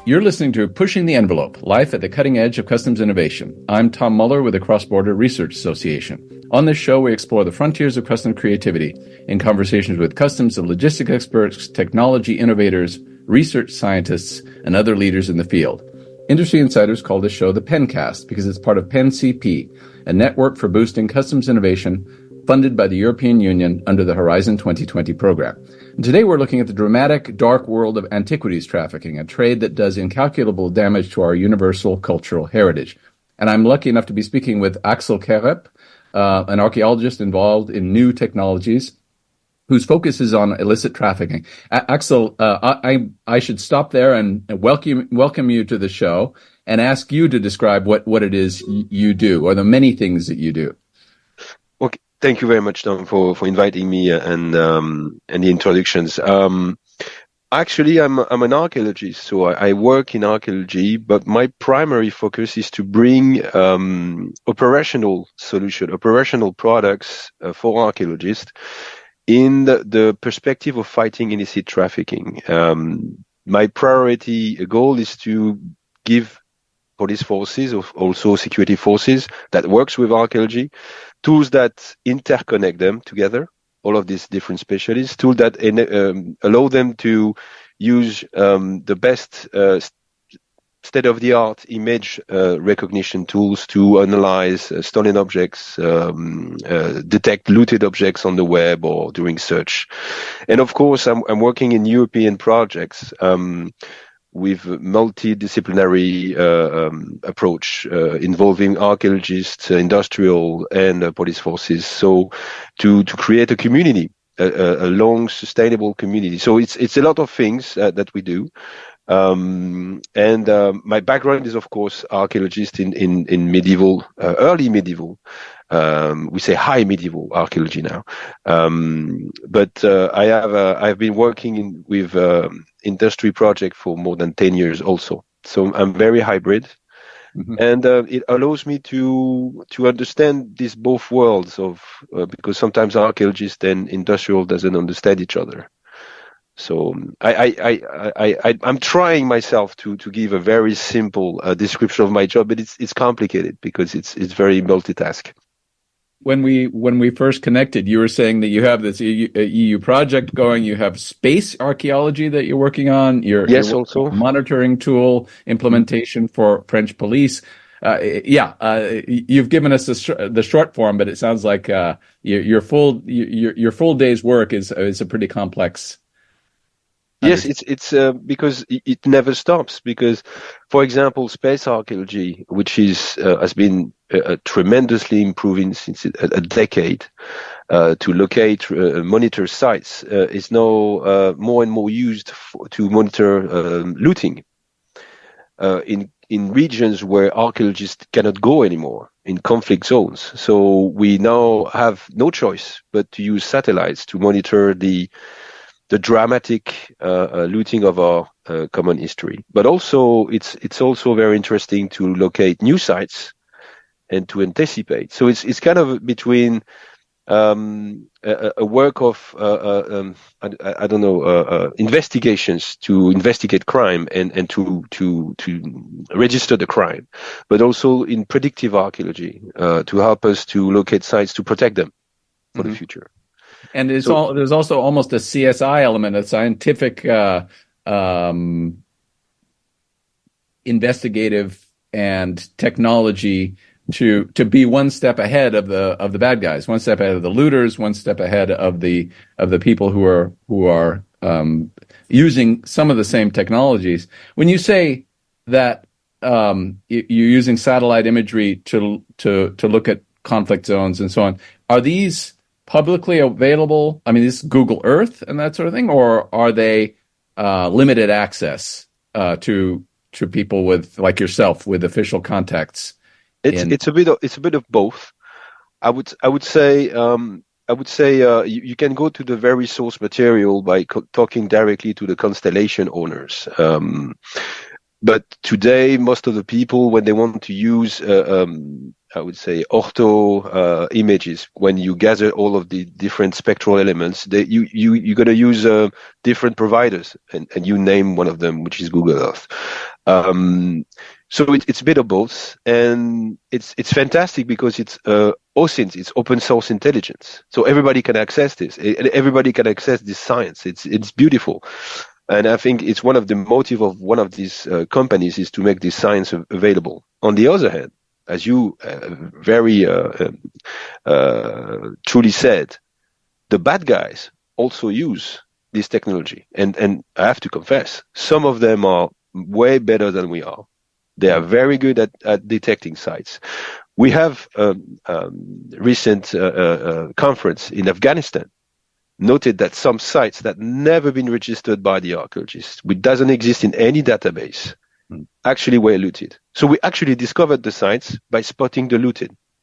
You're listening to Pushing the Envelope, Life at the Cutting Edge of Customs Innovation. I'm Tom Muller with the Cross-Border Research Association. On this show, we explore the frontiers of customs creativity in conversations with customs and logistics experts, technology innovators, research scientists, and other leaders in the field. Industry insiders call this show the Pencast because it's part of PenCP, a network for boosting customs innovation funded by the European Union under the Horizon 2020 program. And today we're looking at the dramatic, dark world of antiquities trafficking, a trade that does incalculable damage to our universal cultural heritage. And I'm lucky enough to be speaking with Axel Kerep, an archaeologist involved in new technologies, whose focus is on illicit trafficking. Axel, I should stop there and welcome you to the show and ask you to describe what it is you do, or the many things that you do. Okay, thank you very much, Tom, for inviting me and the introductions. Actually, I'm an archaeologist, so I work in archaeology, but my primary focus is to bring operational products for archaeologists in the perspective of fighting illicit trafficking. My priority goal is to give police forces, also security forces that works with archaeology, tools that interconnect them together, all of these different specialists, tools that allow them to use the best state-of-the-art image recognition tools to analyze stolen objects, detect looted objects on the web or during search. And of course, I'm working in European projects with multidisciplinary approach involving archaeologists, industrial and police forces. So to create a community, a long sustainable community. So it's a lot of things that we do. My background is, of course, archaeologist in medieval, early medieval. We say high medieval archaeology now. But I've been working with industry project for more than 10 years also. So I'm very hybrid. Mm-hmm. And it allows me to understand these both worlds of because sometimes archaeologists and industrial doesn't understand each other. So I'm trying myself to give a very simple description of my job, but it's complicated because it's very multitask. When we first connected, you were saying that you have this EU project going. You have space archaeology that you're working on. You're also monitoring tool implementation for French police. You've given us the short form, but it sounds like your full day's work is a pretty complex. Yes, it's because it never stops. Because, for example, space archaeology, which has been tremendously improving since a decade, to locate, monitor sites, is now more and more used to monitor looting in regions where archaeologists cannot go anymore, in conflict zones. So we now have no choice but to use satellites to monitor the dramatic looting of our common history. But also, it's also very interesting to locate new sites and to anticipate. So it's kind of between a work of investigations to investigate crime and to register the crime, but also in predictive archaeology to help us to locate sites to protect them for the future. And there's also almost a CSI element, a scientific, investigative and technology to be one step ahead of the bad guys, one step ahead of the looters, one step ahead of the people who are using some of the same technologies. When you say that you're using satellite imagery to look at conflict zones and so on, are these publicly available? I mean, this is Google Earth and that sort of thing, or are they limited access to people with, like yourself, with official contacts? It's a bit of both. I would say you can go to the very source material by talking directly to the constellation owners. But today, most of the people, when they want to use, I would say, ortho images, when you gather all of the different spectral elements, you're going to use different providers, and you name one of them, which is Google Earth. So it's a bit of both, and it's fantastic because it's OSINT, it's open source intelligence. So everybody can access this, and everybody can access this science. It's beautiful. And I think it's one of the motive of one of these companies is to make this science available. On the other hand, as you very truly said, the bad guys also use this technology. And I have to confess, some of them are way better than we are. They are very good at detecting sites. We have recent conference in Afghanistan noted that some sites that never been registered by the archaeologists, which doesn't exist in any database, actually were looted. So we actually discovered the sites by spotting the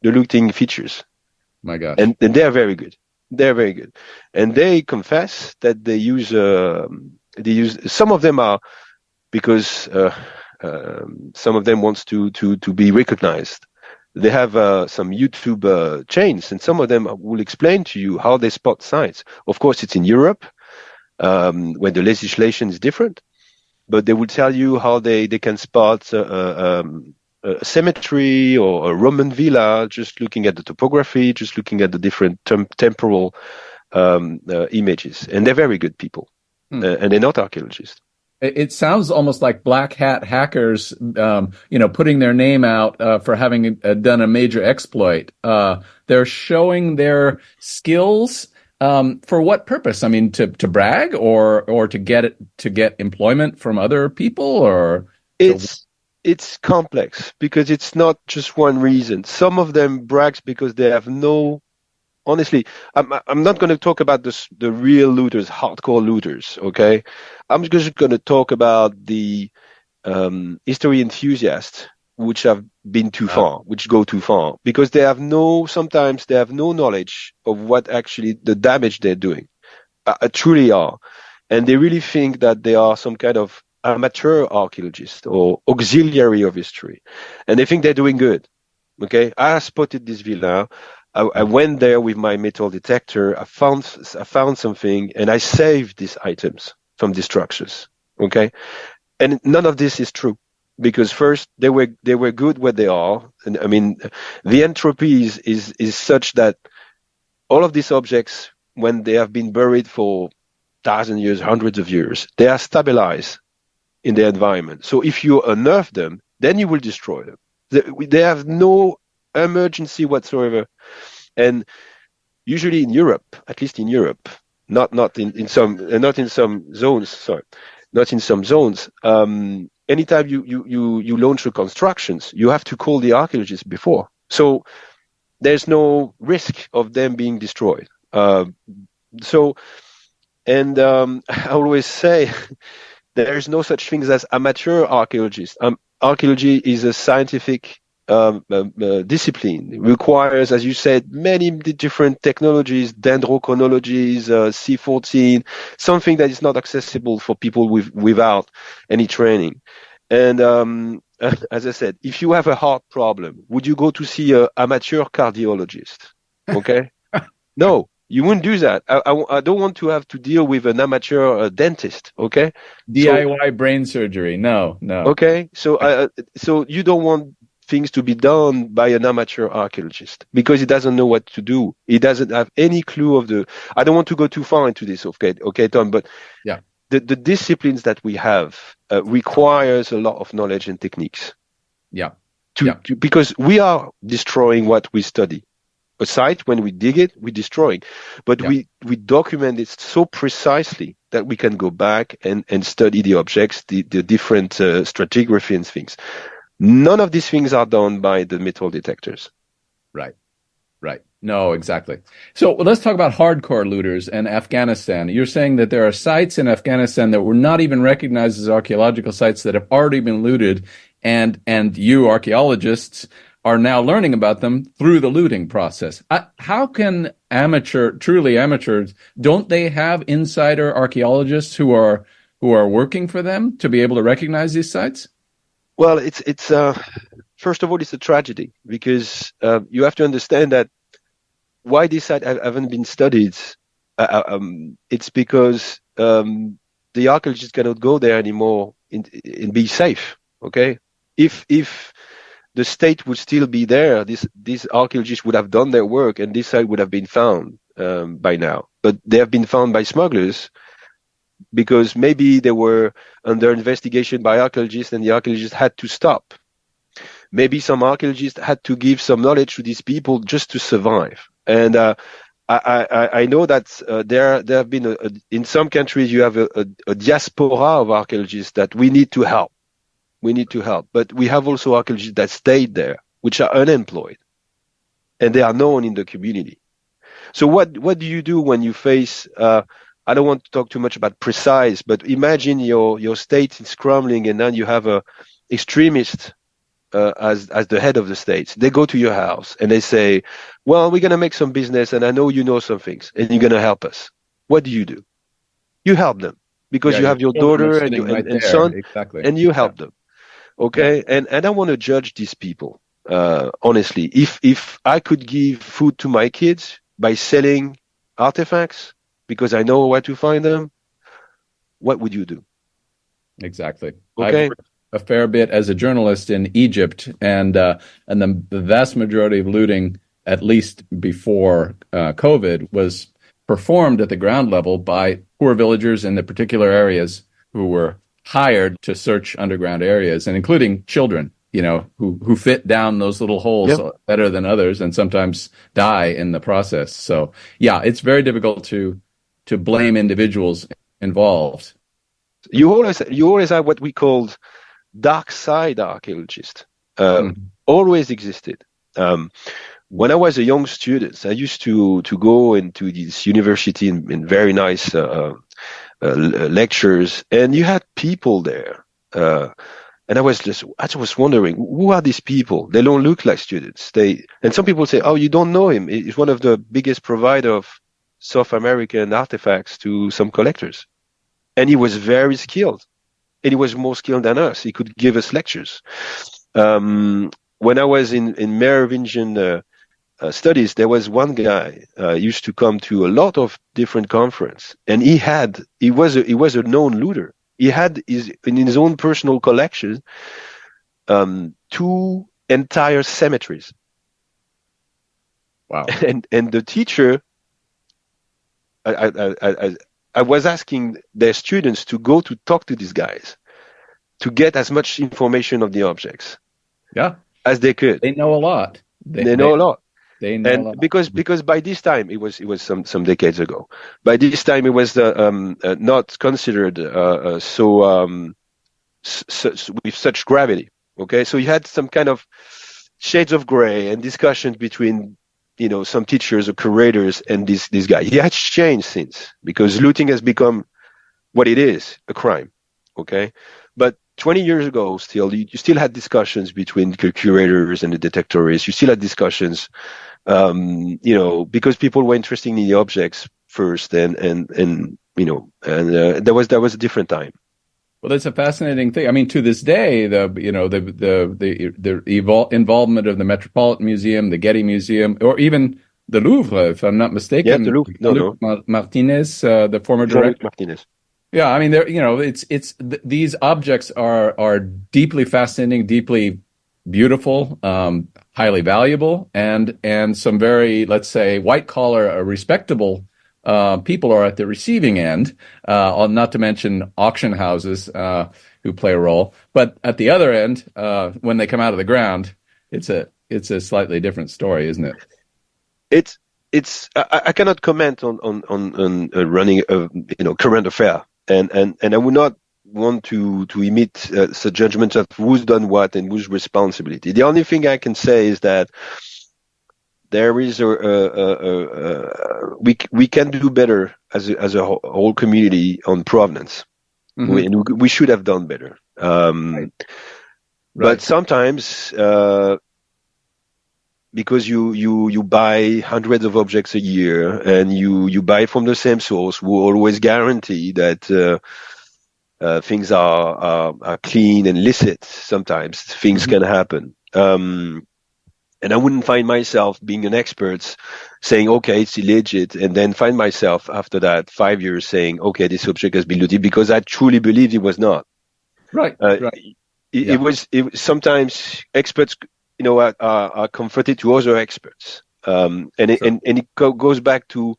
looting features. My gosh. And they are very good. They're very good. And they confess that they use some of them are because some of them wants to be recognized. They have some YouTube chains, and some of them will explain to you how they spot sites. Of course, it's in Europe, where the legislation is different, but they will tell you how they can spot a cemetery or a Roman villa, just looking at the topography, just looking at the different temporal images. And they're very good people, and they're not archaeologists. It sounds almost like black hat hackers, putting their name out for having done a major exploit. They're showing their skills for what purpose? I mean, to brag or to get employment from other people, or it's complex because it's not just one reason. Some of them brags because they have no. Honestly, I'm not going to talk about the real looters, hardcore looters, okay? I'm just going to talk about the history enthusiasts, which have been too far, which go too far, because sometimes they have no knowledge of what actually the damage they're doing, truly are. And they really think that they are some kind of amateur archaeologist or auxiliary of history. And they think they're doing good, okay? I spotted this villa. I went there with my metal detector. I found something, and I saved these items from destructions. Okay, and none of this is true because first they were good where they are, and I mean the entropy is such that all of these objects, when they have been buried for 1,000 years, hundreds of years, they are stabilized in the environment. So if you unearth them, then you will destroy them. They have no emergency whatsoever. And usually in Europe, at least in Europe, not in some zones. Anytime you launch reconstructions, you have to call the archaeologists before, so there's no risk of them being destroyed. I always say there's no such thing as amateur archaeologists. Archaeology is a scientific discipline. It requires, as you said, many different technologies, dendrochronologies, C14, something that is not accessible for people without any training. And as I said, if you have a heart problem, would you go to see an amateur cardiologist? Okay? No, you wouldn't do that. I don't want to have to deal with an amateur dentist. Okay? DIY brain surgery. No. Okay, so you don't want things to be done by an amateur archaeologist because he doesn't know what to do. He doesn't have any clue of I don't want to go too far into this, okay, Tom, but yeah, the disciplines that we have requires a lot of knowledge and techniques. Yeah. Because we are destroying what we study. A site, when we dig it, we're destroying. But we document it so precisely that we can go back and study the objects, the different stratigraphy and things. None of these things are done by the metal detectors. Right. No, exactly. So let's talk about hardcore looters and Afghanistan. You're saying that there are sites in Afghanistan that were not even recognized as archaeological sites that have already been looted, and you archaeologists are now learning about them through the looting process. How can truly amateurs, don't they have insider archaeologists who are working for them to be able to recognize these sites? Well, it's first of all, it's a tragedy because you have to understand that why this haven't been studied. It's because the archaeologists cannot go there anymore and be safe. Okay, if the state would still be there, these archaeologists would have done their work, and this site would have been found by now. But they have been found by smugglers because maybe they were under investigation by archaeologists, and the archaeologists had to stop. Maybe some archaeologists had to give some knowledge to these people just to survive. And I know that there have been in some countries you have a diaspora of archaeologists that we need to help. We need to help, but we have also archaeologists that stayed there, which are unemployed, and they are known in the community. So what do you do when you face? I don't want to talk too much about precise, but imagine your state is crumbling, and then you have a extremist as the head of the state. They go to your house and they say, "Well, we're gonna make some business, and I know you know some things, and you're gonna help us." What do? You help them because Yeah, you your have your children are daughter sitting right and there. son, Exactly. and you Yeah. help them. Okay, and I don't want to judge these people. Honestly, if I could give food to my kids by selling artifacts because I know where to find them, what would you do? Exactly. I've Okay. worked a fair bit as a journalist in Egypt, and the vast majority of looting, at least before COVID, was performed at the ground level by poor villagers in the particular areas who were hired to search underground areas, and including children, who fit down those little holes Yeah. better than others, and sometimes die in the process. So, yeah, it's very difficult to blame individuals involved. You always have what we called dark side archaeologists. Always existed. When I was a young student, I used to go into this university in very nice lectures, and you had people there. And I was wondering, who are these people? They don't look like students. And some people say, "Oh, you don't know him. He's one of the biggest provider of South American artifacts to some collectors." And he was very skilled, and he was more skilled than us. He could give us lectures. When I was in Merovingian studies, there was one guy used to come to a lot of different conference, and he was a known looter. He had in his own personal collection two entire cemeteries. Wow. And the teacher, I was asking their students to go to talk to these guys to get as much information of the objects Yeah. as they could. They know a lot. They know a lot. They know a And lot. because by this time it was some decades ago. By this time it was not considered with such gravity. Okay, so you had some kind of shades of gray and discussions between some teachers or curators and this guy. He has changed since because looting has become what it is, a crime. Okay, but 20 years ago, you still had discussions between the curators and the detectorists. You still had discussions, because people were interested in the objects first, and that was a different time. Well, that's a fascinating thing. I mean, to this day, the involvement of the Metropolitan Museum, the Getty Museum, or even the Louvre, if I'm not mistaken. Yeah, the Louvre. No. Martinez, the former director. Martinez. Yeah, I mean, these objects are deeply fascinating, deeply beautiful, highly valuable, and some very, let's say, white collar, respectable people are at the receiving end. Not to mention auction houses who play a role, but at the other end, when they come out of the ground, it's a slightly different story, isn't it? I cannot comment on running a current affair. And I would not want to emit such judgments of who's done what and whose responsibility. The only thing I can say is that there is we can do better as a whole community on provenance. Mm-hmm. We should have done better. Right. But sometimes because you buy hundreds of objects a year and you buy from the same source, who always guarantee that things are clean and licit. Sometimes things can happen. And I wouldn't find myself being an expert saying, okay, it's illegit, and then find myself after that 5 years saying, okay, this object has been looted, because I truly believed it was not. Right. It was sometimes experts, are confronted to other experts. And it goes back to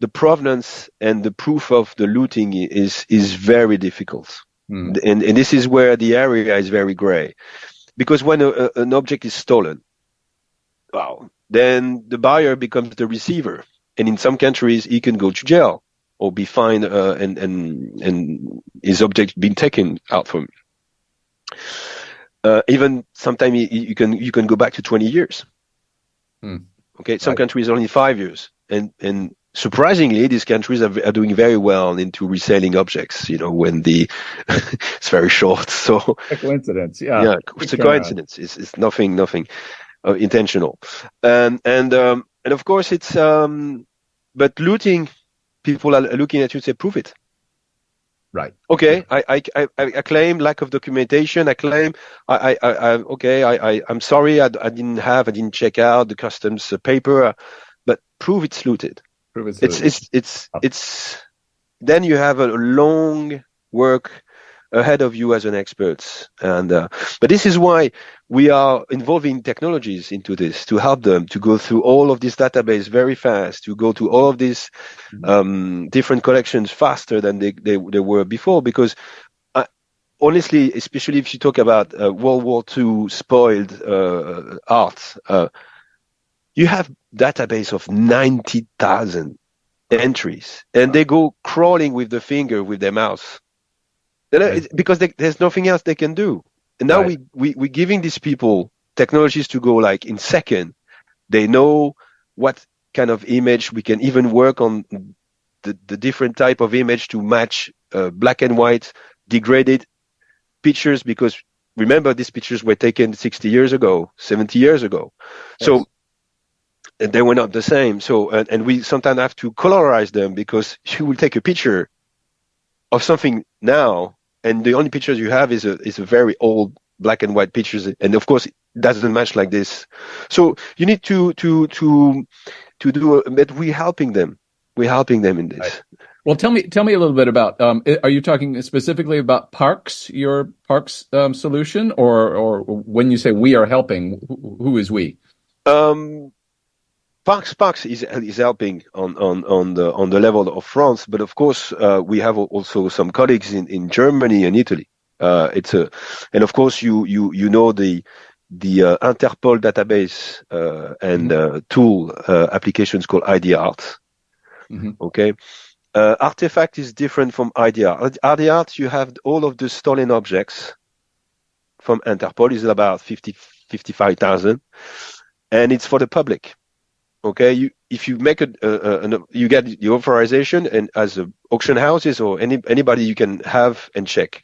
the provenance, and the proof of the looting is very difficult. And this is where the area is very gray. Because when an object is stolen, then the buyer becomes the receiver, and in some countries he can go to jail or be fined, and his object being taken out from him. Even sometimes you can go back to 20 years. Okay, some countries only 5 years, and surprisingly, these countries are doing very well into reselling objects. When it's very short. So a coincidence, yeah, it's a coincidence. It's nothing intentional, and of course it's but looting, people are looking at you and say, prove it. Right. Okay. I claim lack of documentation. I claim I'm sorry. I didn't check out the customs paper, but prove it's looted. Prove it's looted. It's then you have a long work ahead of you as an expert. And but this is why we are involving technologies into this, to help them to go through all of this database very fast, to go to all of these different collections faster than they were before. Because honestly, especially if you talk about World War II spoiled art, you have database of 90,000 entries, and they go crawling with the finger with their mouse. Because there's nothing else they can do. And now we're giving these people technologies to go like in second. They know what kind of image. We can even work on the different type of image to match black and white degraded pictures, because remember, these pictures were taken 60 years ago, 70 years ago. Yes. So they were not the same. So and we sometimes have to colorize them, because you will take a picture of something now, and the only pictures you have is a very old black and white pictures, and of course it doesn't match like this. So you need to do, but we're helping them. We're helping them in this. Right. Well, tell me a little bit about. Are you talking specifically about PARCS, your PARCS solution, or when you say we are helping, who is we? PARCS is helping on the level of France, but of course we have also some colleagues in Germany and Italy. And of course you know the Interpol database and tool applications called ID-Art. Okay, Arti-Fact is different from ID-Art. ID-Art, you have all of the stolen objects from Interpol. Is about 55,000, and it's for the public. Okay, if you make you get the authorization, and as auction houses or anybody, you can have and check.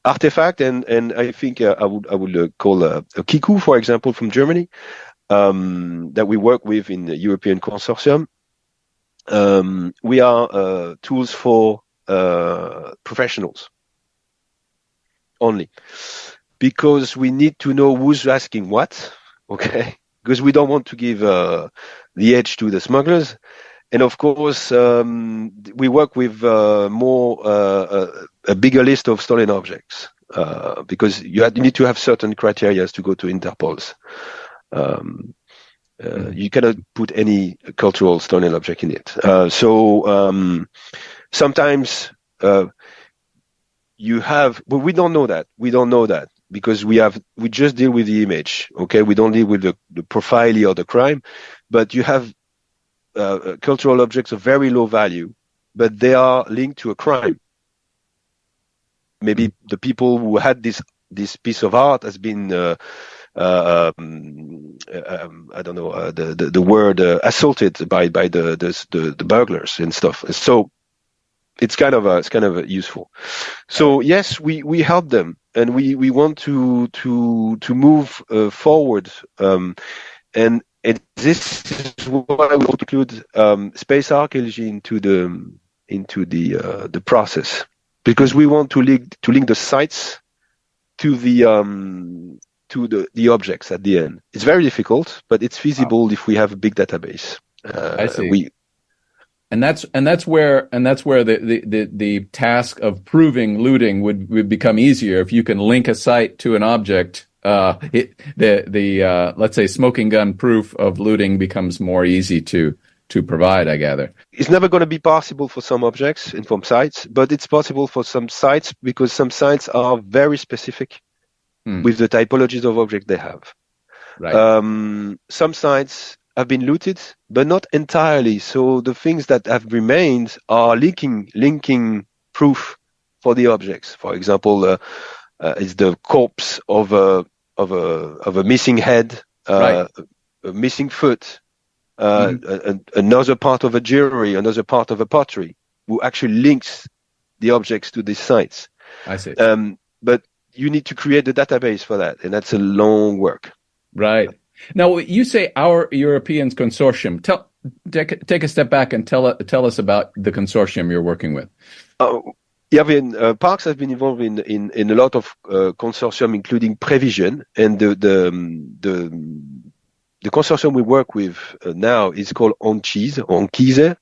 Arti-Fact, and I think I would call a Kiku, for example, from Germany, that we work with in the European consortium. We are tools for professionals only, because we need to know who's asking what. Okay. Because we don't want to give the edge to the smugglers. And of course, we work with a bigger list of stolen objects, because you need to have certain criteria to go to Interpol's. You cannot put any cultural stolen object in it. So sometimes you have, but we don't know that. We don't know that. Because we just deal with the image, okay? We don't deal with the profile or the crime, but you have cultural objects of very low value, but they are linked to a crime. Maybe the people who had this piece of art has been, I don't know, the word assaulted by the burglars and stuff. So it's kind of useful. So yes, we help them. And we want to move forward, and this is why we include space archaeology into the process. because we want to link the sites to the objects at the end. It's very difficult, but it's feasible if we have a big database. I see. And that's where the task of proving looting would become easier if you can link a site to an object. Let's say smoking gun proof of looting becomes more easy to provide, I gather. It's never going to be possible for some objects and from sites, but it's possible for some sites because some sites are very specific with the typologies of objects they have. Right. Some sites have been looted, but not entirely. So the things that have remained are linking proof for the objects. For example, is the corpse of a missing head, right. a missing foot, another part of a jewelry, another part of a pottery, who actually links the objects to these sites. I see. But you need to create the database for that, and that's a long work. Right. Now, you say our European consortium. Take a step back and tell us about the consortium you're working with. PARCS has been involved in a lot of consortium, including Prevision, and the consortium we work with now is called Anquise.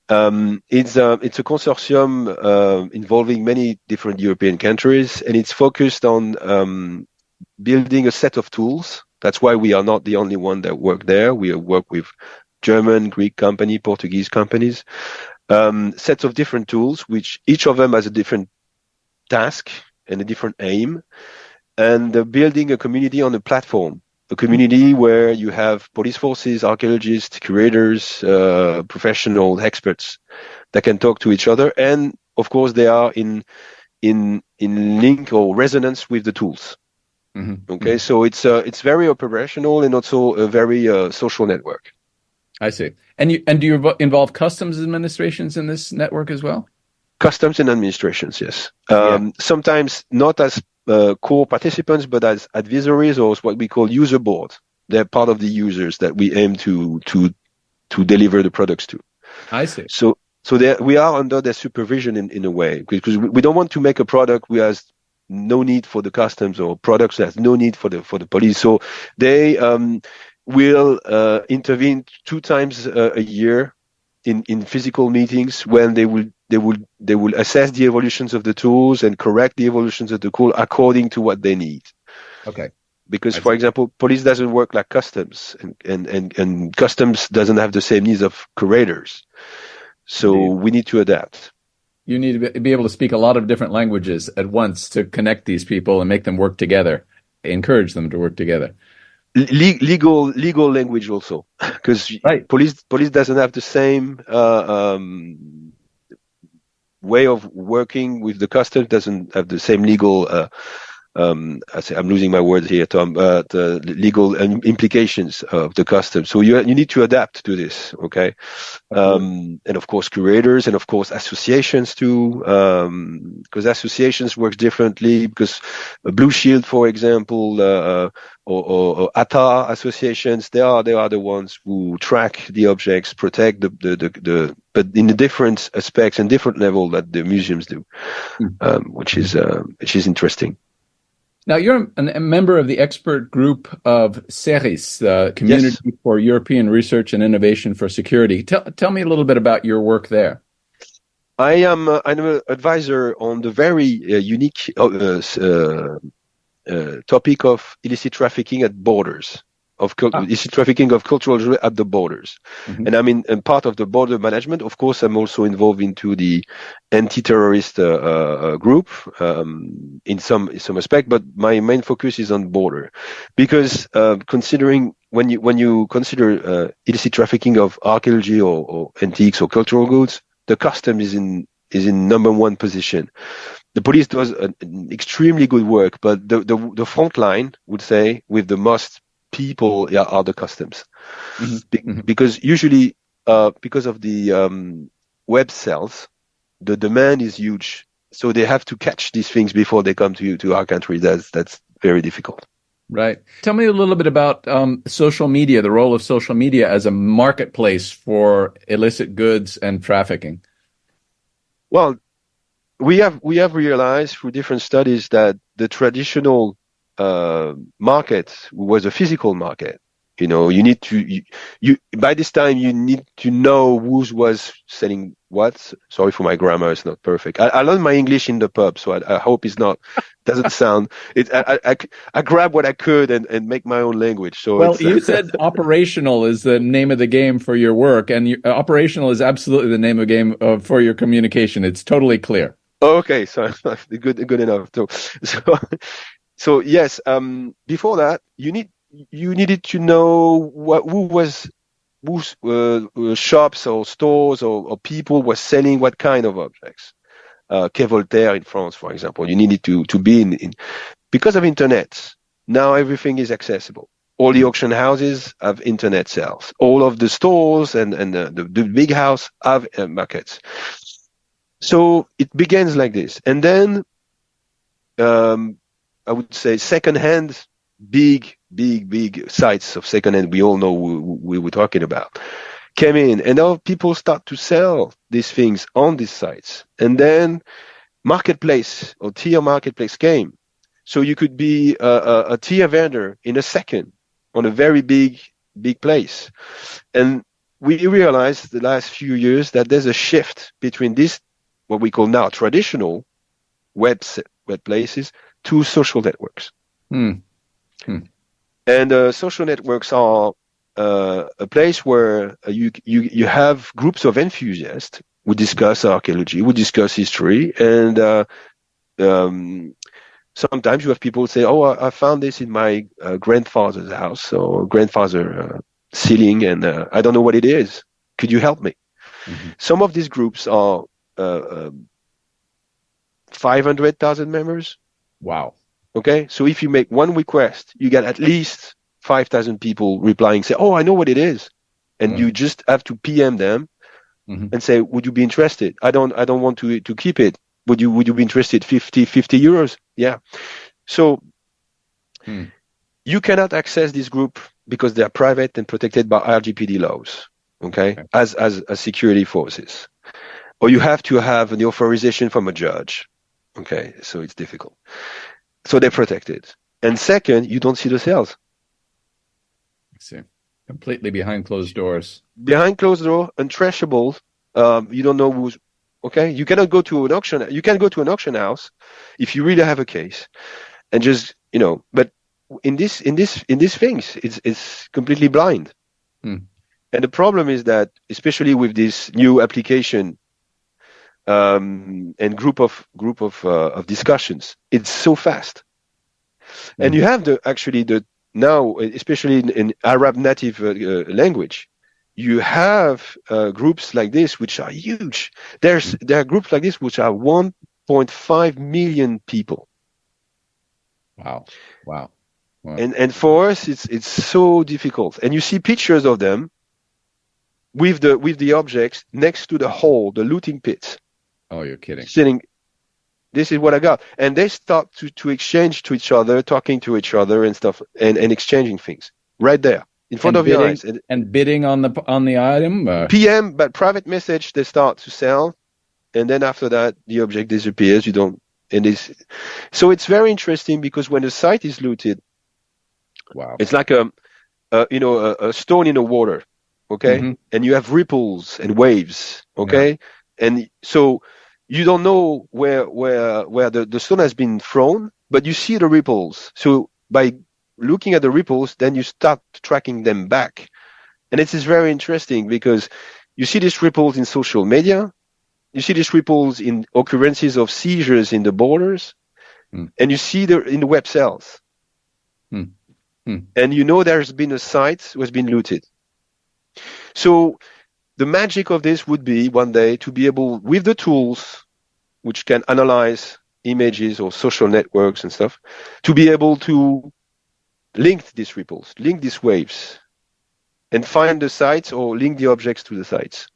It's a consortium involving many different European countries, and it's focused on building a set of tools. That's why we are not the only one that work there. We work with German, Greek company, Portuguese companies, sets of different tools, which each of them has a different task and a different aim, and building a community on a platform, a community where you have police forces, archaeologists, curators, professional experts that can talk to each other, and of course they are in link or resonance with the tools. Mm-hmm. Okay, so it's very operational and also a very social network. I see. And do you involve customs administrations in this network as well? Customs and administrations, yes. Sometimes not as core participants, but as advisories or what we call user board. They're part of the users that we aim to deliver the products to. I see. So we are under their supervision in a way, because we don't want to make a product who has no need for the customs or products that has no need for the police. So they will intervene 2 times a year in physical meetings when they will assess the evolutions of the tools and correct the evolutions of the tool according to what they need. Okay. Because, for example, police doesn't work like customs, and customs doesn't have the same needs of curators. So we need to adapt. You need to be able to speak a lot of different languages at once to connect these people and make them work together, encourage them to work together. Legal language also, because police doesn't have the same way of working with the customs, doesn't have the same legal I'm losing my words here, Tom, the legal implications of the customs. So you need to adapt to this, okay? And of course, curators and of course associations too, because associations work differently. Because Blue Shield, for example, or ATA associations, they are the ones who track the objects, protect but in the different aspects and different level that the museums do, which is interesting. Now, you're a member of the expert group of CERIS, the Community for European Research and Innovation for Security. Tell me a little bit about your work there. I'm an advisor on the very unique topic of illicit trafficking at borders, illicit trafficking of cultural jewelry at the borders. Mm-hmm. And I'm part of the border management. Of course, I'm also involved into the anti-terrorist group in some aspect, but my main focus is on border, because considering when you consider illicit trafficking of archaeology or antiques or cultural goods, the custom is in number 1 position. The police does an extremely good work, but the front line would say with the most people are the customs, because usually because of the web cells, the demand is huge, so they have to catch these things before they come to our country. That's very difficult. Right. Tell me a little bit about social media, the role of social media as a marketplace for illicit goods and trafficking. Well, we have realized through different studies that the traditional market was a physical market. You know, you need to you by this time you need to know who was selling what. Sorry for my grammar; it's not perfect. I learned my English in the pub, so I hope it's not doesn't sound. It I grab what I could and make my own language. So Well, it's you said operational is the name of the game for your work, and operational is absolutely the name of the game for your communication. It's totally clear. okay. So good enough. So yes. Before that, you needed to know whose shops or stores or people were selling what kind of objects. Quai Voltaire in France, for example, you needed to be in because of internet. Now everything is accessible. All the auction houses have internet sales. All of the stores and the big house have markets. So it begins like this, and then I would say second-hand, big sites of second-hand. We all know we were talking about came in, and now people start to sell these things on these sites, and then marketplace or tier marketplace came. So you could be a tier vendor in a second on a very big place. And we realized the last few years that there's a shift between this, what we call now traditional web places, to social networks. Hmm. Hmm. And social networks are a place where you have groups of enthusiasts who discuss archaeology, who discuss history, and sometimes you have people say, "Oh, I found this in my grandfather's house or grandfather ceiling, and I don't know what it is. Could you help me?" Mm-hmm. Some of these groups are 500,000 members. Wow. Okay, so if you make one request, you get at least 5,000 people replying, say, "Oh, I know what it is," and you just have to PM them and say, "Would you be interested? I don't want to keep it. Would you be interested? 50 euros? Yeah." So you cannot access this group because they are private and protected by RGPD laws. Okay, as security forces, or you have to have an authorization from a judge. Okay, so it's difficult. So they're protected. And second, you don't see the sales. I see. Completely behind closed doors. Behind closed door, untraceable. You don't know who's. Okay, you cannot go to an auction. You can go to an auction house if you really have a case, and just But in these things, it's completely blind. And the problem is that, especially with this new application and group of discussions, it's so fast. And you have now, especially in Arab native language, you have groups like this which are huge. There are groups like this which are 1.5 million people. Wow. And for us, it's so difficult. And you see pictures of them with the objects next to the looting pits. Oh, you're kidding. Sitting. This is what I got. And they start to exchange to each other, talking to each other and stuff, and exchanging things right there in front of your eyes. And bidding on the item? PM, but private message, they start to sell. And then after that, the object disappears. So it's very interesting because when the site is looted, it's like a stone in the water. Okay. Mm-hmm. And you have ripples and waves. Okay. Yeah. And so you don't know where the stone has been thrown, but you see the ripples. So by looking at the ripples, then you start tracking them back. And it is very interesting because you see these ripples in social media. You see these ripples in occurrences of seizures in the borders. And you see in the web cells. And there's been a site who has been looted. So the magic of this would be one day to be able, with the tools which can analyze images or social networks and stuff, to be able to link these ripples, link these waves, and find the sites or link the objects to the sites.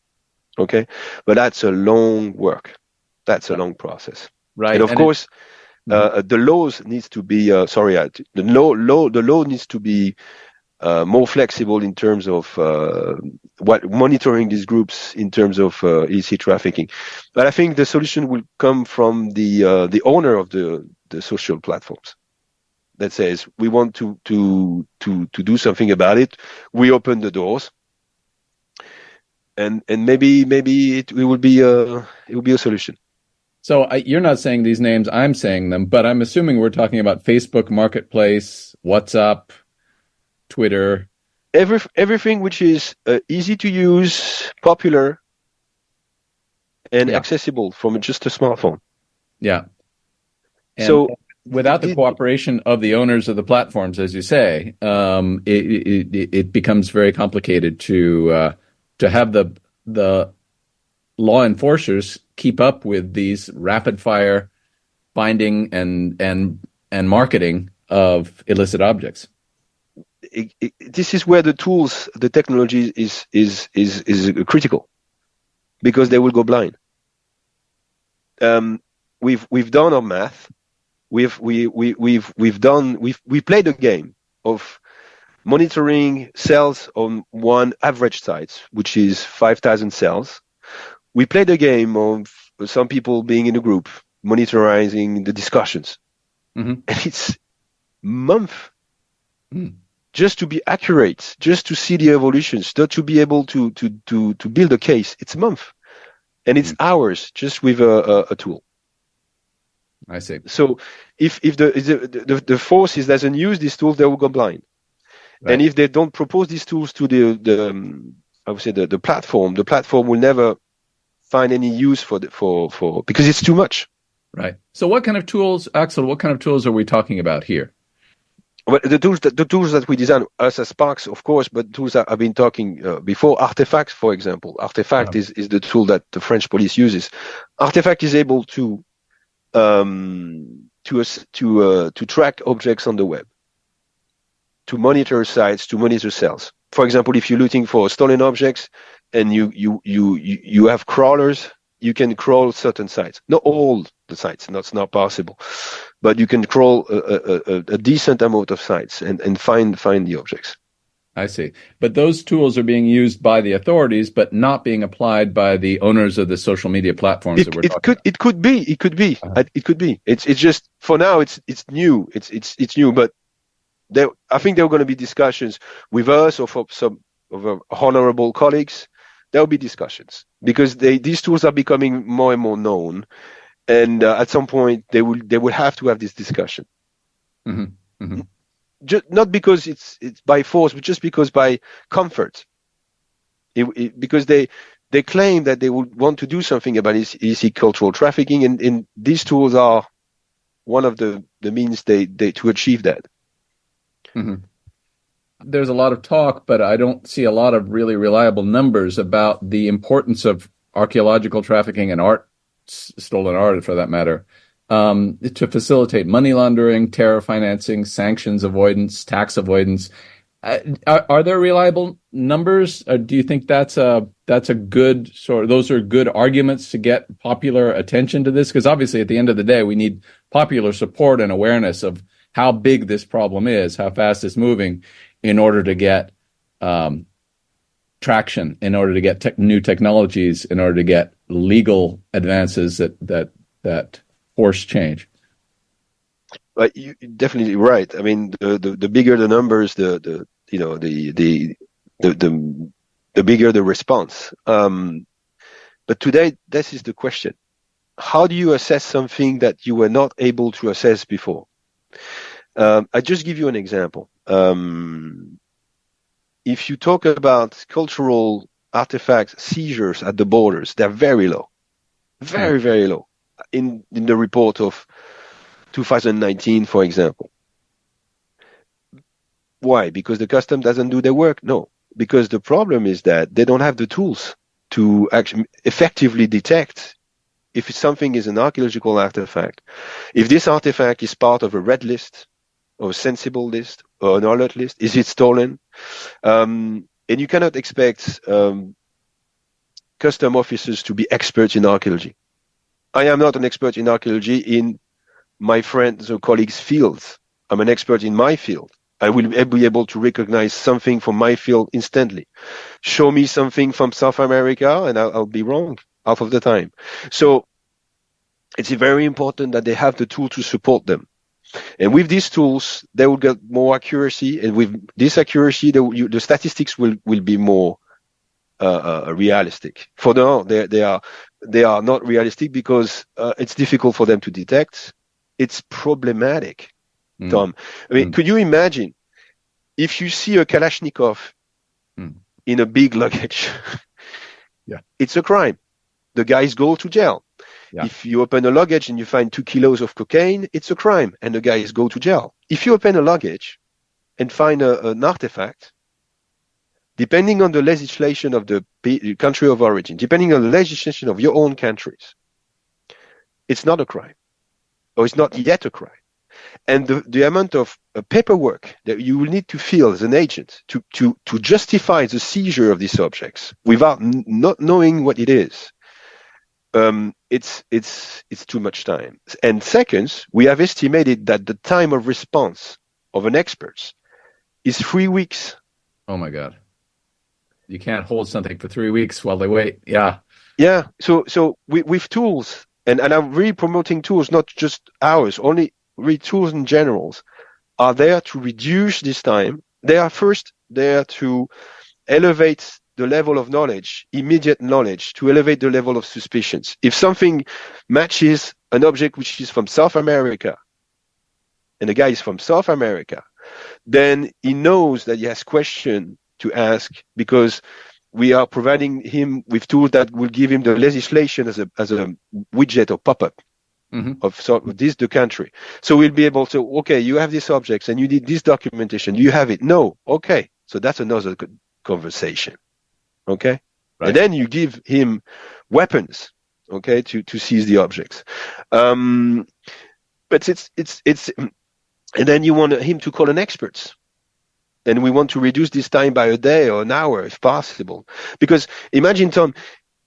Okay? But that's a long work. That's a long process. Right. And of course, the laws needs to be, the law needs to be more flexible in terms of what monitoring these groups in terms of illicit trafficking. But I think the solution will come from the owner of the social platforms that says we want to do something about it. We open the doors, and maybe it will be a solution. So you're not saying these names, I'm saying them, but I'm assuming we're talking about Facebook Marketplace, WhatsApp, Twitter. Everything which is easy to use, popular, and accessible from just a smartphone. Yeah. And so without the cooperation of the owners of the platforms, as you say, it becomes very complicated to have the law enforcers keep up with these rapid fire finding and marketing of illicit objects. This is where the tools, the technology is critical, because they will go blind. We've done our math. We've played a game of monitoring cells on one average site, which is 5,000 cells. We played a game of some people being in a group, monitoring the discussions. Mm-hmm. And it's months just to be accurate, just to see the evolutions, not to be able to build a case. It's a month. And it's hours just with a tool. I see. So if the forces doesn't use these tools, they will go blind. Right. And if they don't propose these tools to the platform will never find any use for because it's too much. Right. So what kind of tools, Axel, are we talking about here? Well, the tools that we design, us as PARCS, of course, but tools that I've been talking before, Arti-Fact, for example. Arti-Fact is the tool that the French police uses. Arti-Fact is able to track objects on the web, to monitor sites, to monitor cells. For example, if you're looking for stolen objects and you have crawlers, you can crawl certain sites. Not all the sites, that's not possible, but you can crawl a decent amount of sites and find the objects. I see. But those tools are being used by the authorities, but not being applied by the owners of the social media platforms that we're talking about. It could be. It could be. It's just, for now, it's new. It's new, but I think there are going to be discussions with us or for some of our honorable colleagues. There will be discussions because these tools are becoming more and more known, and at some point they will have to have this discussion. Mm-hmm. Mm-hmm. Just, not because it's by force, but just because by comfort. Because they claim that they would want to do something about illicit cultural trafficking, and these tools are one of the means they to achieve that. Mm-hmm. There's a lot of talk, but I don't see a lot of really reliable numbers about the importance of archaeological trafficking and stolen art, for that matter, to facilitate money laundering, terror financing, sanctions avoidance, tax avoidance. Are there reliable numbers? Do you think that's a good those are good arguments to get popular attention to this? Because obviously, at the end of the day, we need popular support and awareness of how big this problem is, how fast it's moving, in order to get traction, in order to get new technologies, in order to get legal advances that force change. But you're definitely right. I mean, the bigger the numbers, the bigger the response. But today, this is the question: how do you assess something that you were not able to assess before? I just give you an example. If you talk about cultural artifacts seizures at the borders, they're very low, very, very low. In the report of 2019, for example. Why? Because the custom doesn't do their work? No, because the problem is that they don't have the tools to actually effectively detect if something is an archaeological artifact. If this artifact is part of a red list, or a sensible list, or an alert list, is it stolen? And you cannot expect custom officers to be experts in archaeology. I am not an expert in archaeology in my friends or colleagues' fields. I'm an expert in my field. I will be able to recognize something from my field instantly. Show me something from South America, and I'll be wrong half of the time. So it's very important that they have the tool to support them. And with these tools, they will get more accuracy. And with this accuracy, the statistics will be more realistic. For now, they are not realistic because it's difficult for them to detect. It's problematic, Tom. I mean, could you imagine if you see a Kalashnikov in a big luggage? Yeah, it's a crime. The guys go to jail. Yeah. If you open a luggage and you find 2 kilos of cocaine, it's a crime, and the guys go to jail. If you open a luggage and find an artifact, depending on the legislation of the country of origin, depending on the legislation of your own countries, it's not a crime, or it's not yet a crime. And the amount of paperwork that you will need to fill as an agent to justify the seizure of these objects without not knowing what it is, it's too much time. And second, we have estimated that the time of response of an expert is 3 weeks. Oh my God. You can't hold something for 3 weeks while they wait. Yeah. Yeah. So with tools, and I'm really promoting tools, not just ours, only really tools in general are there to reduce this time. They are first there to elevate the level of knowledge, immediate knowledge, to elevate the level of suspicions. If something matches an object which is from South America, and the guy is from South America, then he knows that he has questions to ask, because we are providing him with tools that will give him the legislation as a widget or pop-up of the country. So we'll be able to, okay, you have these objects and you need this documentation. You have it? No. Okay. So that's another conversation. Okay. Right. And then you give him weapons, okay, to seize the objects. But it's, and then you want him to call an expert. And we want to reduce this time by a day or an hour if possible. Because imagine, Tom,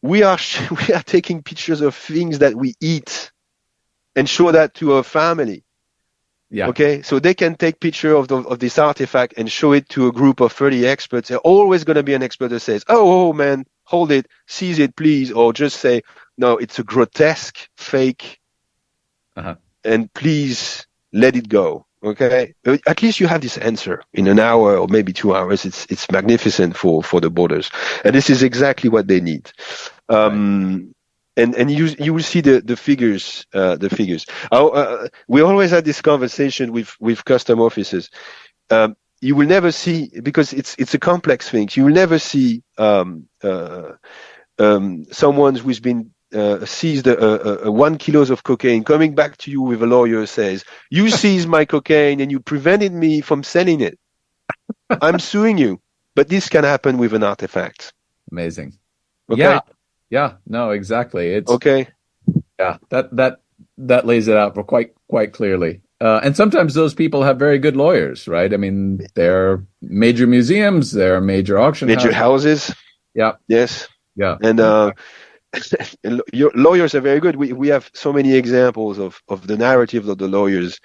we are taking pictures of things that we eat and show that to our family. Yeah. Okay. So they can take picture of this artifact and show it to a group of 30 experts. There's always going to be an expert that says, oh man, hold it, seize it, please. Or just say, no, it's a grotesque fake. And please let it go. Okay. At least you have this answer in an hour or maybe 2 hours. It's magnificent for the borders. And this is exactly what they need. Right. And you will see the figures. We always had this conversation with custom officers. You will never see, because it's a complex thing. You will never see someone who's been seized 1 kilo of cocaine coming back to you with a lawyer says, "You seized my cocaine and you prevented me from selling it. I'm suing you." But this can happen with an artifact. Amazing. Okay. Yeah, no, exactly. It's okay. Yeah, that lays it out for quite clearly. And sometimes those people have very good lawyers, right? I mean, they're major museums, they're major auction houses. Yeah. Yes. Yeah. And your lawyers are very good. We have so many examples of the narrative of the lawyers,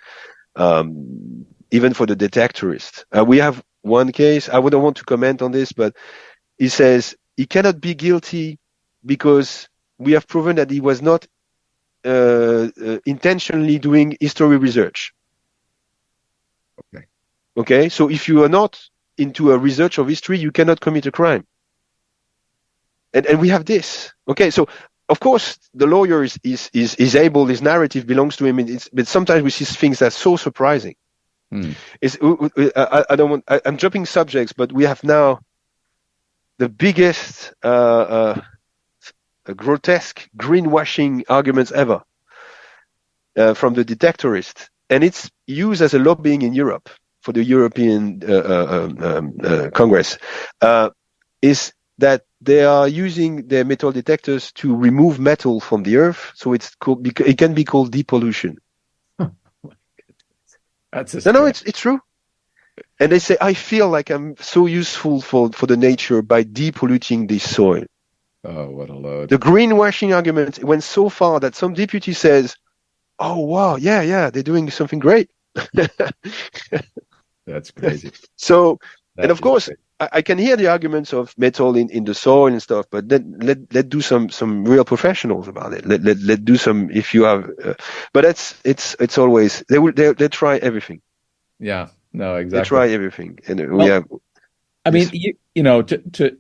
even for the detectorist. We have one case. I wouldn't want to comment on this, but he says he cannot be guilty because we have proven that he was not intentionally doing history research. Okay. So if you are not into a research of history, you cannot commit a crime. And we have this. Okay. So of course the lawyer is able. His narrative belongs to him. But sometimes we see things that's so surprising. I don't want. I'm jumping subjects, but we have now the biggest grotesque greenwashing arguments ever from the detectorist, and it's used as a lobbying in Europe for the European Congress. Is that they are using their metal detectors to remove metal from the earth, so it can be called depollution. That's no, it's true. And they say, I feel like I'm so useful for the nature by depolluting this soil. Oh, what a load. The greenwashing argument went so far that some deputy says, oh, wow, yeah, they're doing something great. That's crazy. So, That and of is course, crazy. I can hear the arguments of metal in the soil and stuff, but then let do some real professionals about it. Let do some if you have, but it's always they try everything. Yeah. No, They exactly. try everything, and we Well, have I mean, yes.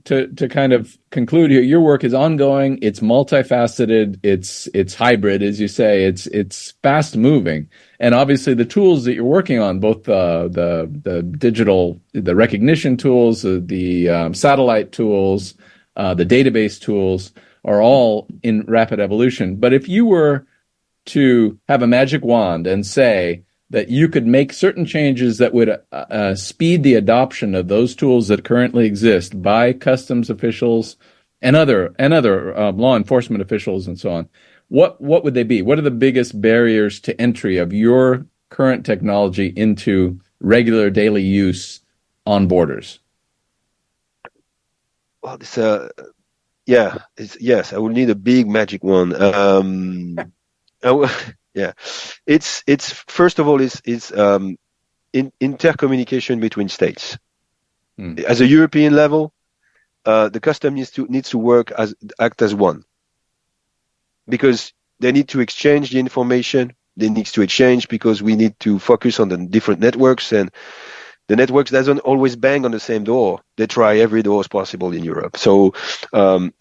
to kind of conclude here, your work is ongoing. It's multifaceted. It's hybrid, as you say. It's fast moving, and obviously the tools that you're working on, both the digital, the recognition tools, the satellite tools, the database tools, are all in rapid evolution. But if you were to have a magic wand and say that you could make certain changes that would speed the adoption of those tools that currently exist by customs officials and other law enforcement officials and so on, what would they be? What are the biggest barriers to entry of your current technology into regular daily use on borders? Well, yeah, yes, I will need a big magic one. Yeah, it's first of all is intercommunication between states. Hmm. As a European level, the custom needs to act as one, because they need to exchange the information. They need to exchange because we need to focus on the different networks, and the networks doesn't always bang on the same door. They try every door as possible in Europe. So, from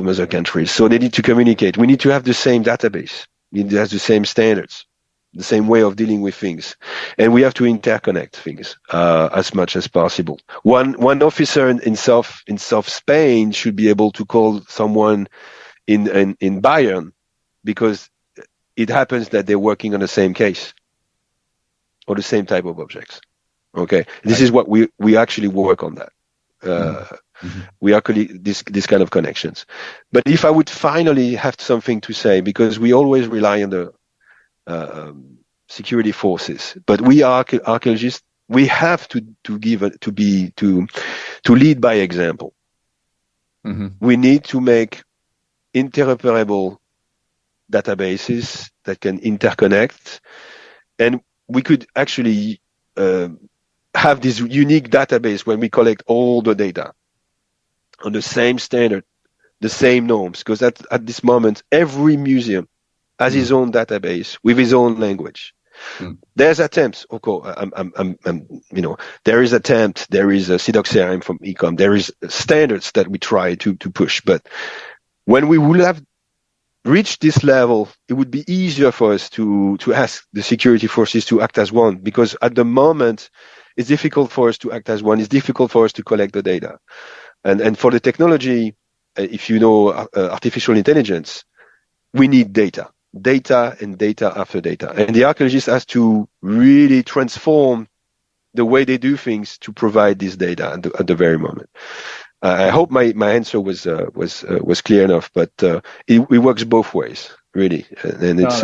other countries. So they need to communicate. We need to have the same database. We need to have the same standards, the same way of dealing with things. And we have to interconnect things, as much as possible. One officer in South Spain should be able to call someone in Bayern, because it happens that they're working on the same case or the same type of objects. Okay, this Right. is what we actually work on that. Mm-hmm. We actually this kind of connections. But if I would finally have something to say, because we always rely on the security forces, but we are archaeologists. We have to lead by example. Mm-hmm. We need to make interoperable databases that can interconnect, and we could actually have this unique database when we collect all the data on the same standard, the same norms, because at this moment, every museum has his own database with his own language. Mm-hmm. There's attempts, of course. There is attempt. There is a CDOC-CRM from Ecom. There is standards that we try to push. But when we will have reached this level, it would be easier for us to ask the security forces to act as one. Because at the moment, it's difficult for us to act as one. It's difficult for us to collect the data. And for the technology, if you know artificial intelligence, we need data and data after data. And the archaeologist has to really transform the way they do things to provide this data at the very moment. I hope my answer was clear enough, but it works both ways, really. And it's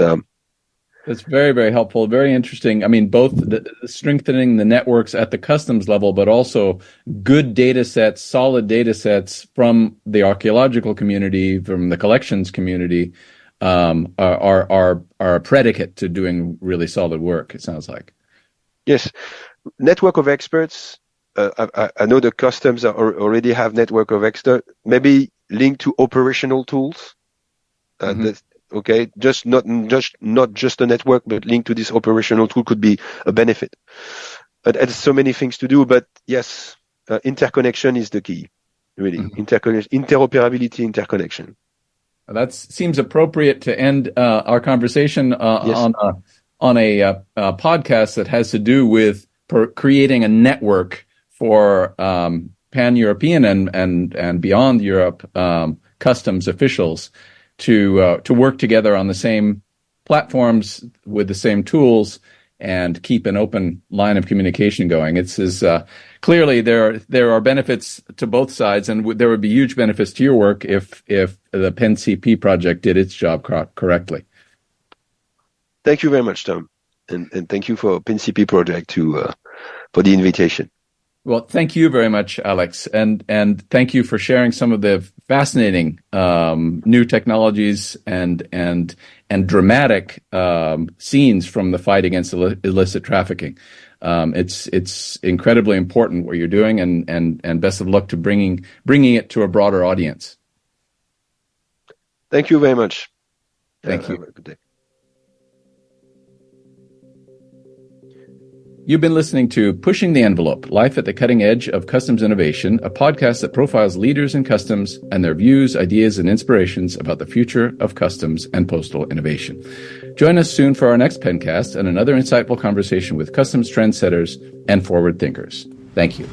That's very, very helpful. Very interesting. I mean, both the strengthening the networks at the customs level, but also good data sets, solid data sets from the archaeological community, from the collections community, are a predicate to doing really solid work, it sounds like. yes, network of experts. I know the customs already have network of experts, maybe linked to operational tools. Okay, not just a network, but linked to this operational tool could be a benefit. But there's so many things to do. But yes, interconnection is the key, really. Interoperability, interconnection. That seems appropriate to end our conversation Yes. on a podcast that has to do with creating a network for pan-European and beyond Europe customs officials to work together on the same platforms with the same tools and keep an open line of communication going. Clearly there are benefits to both sides, and there would be huge benefits to your work if the PenCP project did its job correctly. Thank you very much, Tom, and thank you for PenCP project for the invitation. Well, thank you very much, Alex, and thank you for sharing some of the fascinating new technologies and dramatic scenes from the fight against illicit trafficking. It's incredibly important what you're doing, and best of luck to bringing it to a broader audience. Thank you very much. Thank you. Have a good day. You've been listening to Pushing the Envelope, Life at the Cutting Edge of Customs Innovation, a podcast that profiles leaders in customs and their views, ideas, and inspirations about the future of customs and postal innovation. Join us soon for our next Pencast and another insightful conversation with customs trendsetters and forward thinkers. Thank you.